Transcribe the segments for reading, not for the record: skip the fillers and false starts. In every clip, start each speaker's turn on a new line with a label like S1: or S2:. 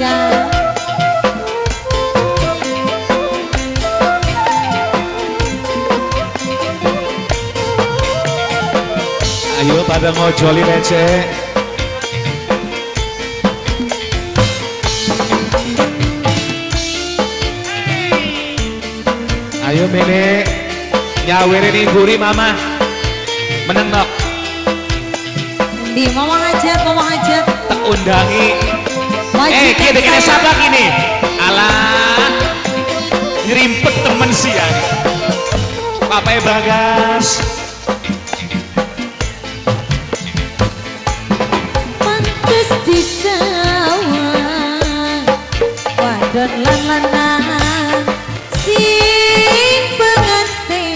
S1: majikan.
S2: Ayo pada ngojoli receh. Ayo mene nyawirin iburi mama meneng nok
S1: Di mama hajat
S2: tak undangi
S1: majikan
S2: kita
S1: saya.
S2: sabak ini alah nyerimpet temen siang Papai Bagas
S1: Mantus di sawah wadon lan lanang sing pengantin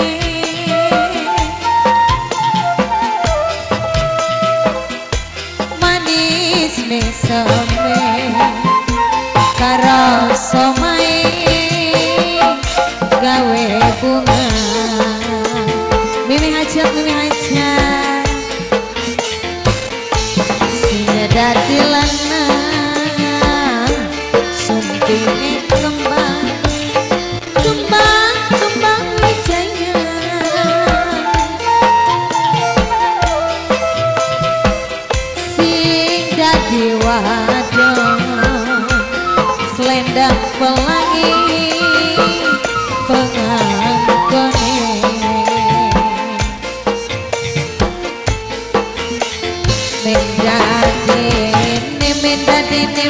S1: manis mesome karo somae gawe bunga mimi hajat dadi lanang sumpine kembang wijaya sing dadi wadon selendang pelangi pengangkone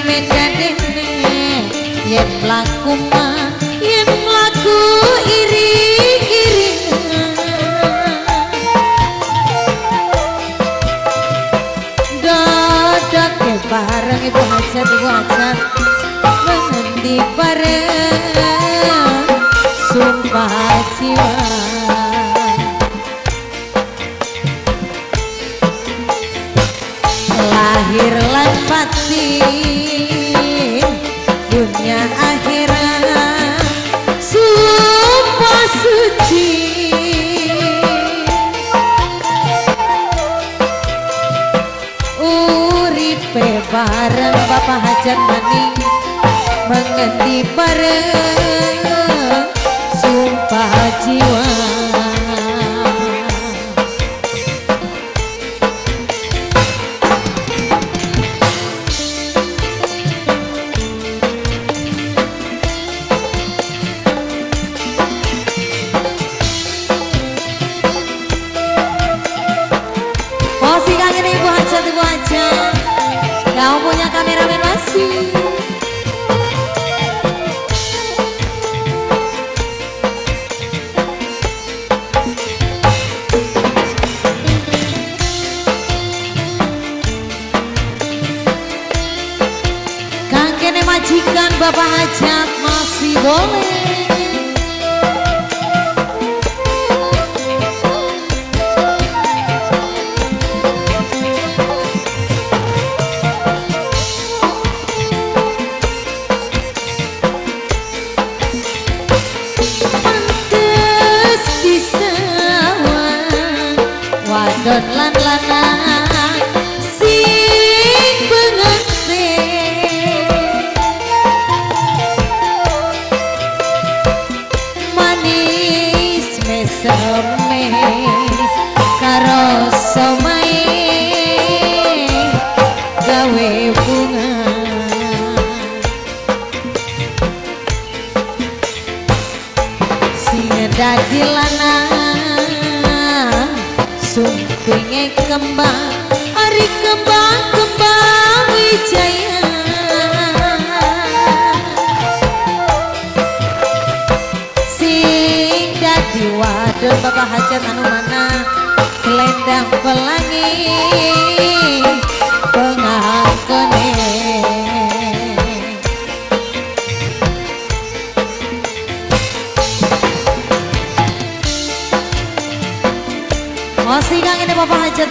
S1: mendadene yen mlaku iring-iringan dadake bareng ibu hajat mengendi bareng sumpah jiwa lahir lan batin dunia akhirat sumpah suci uripe bareng bapak hajat maning mengendi bareng sumpah jiwa. Ibu hajat kau punya kameramen masih kang kene majikan bapak hajat masih boleh. Wadon lan lanang sing pengantin manis meseme karo somae gawe bunga sing dadi lanang sumpinge kembang ari kembang wijaya sing dadi wadon bapak hajat anu mana selendang pelangi pengangkone masih kang ini bapak hajat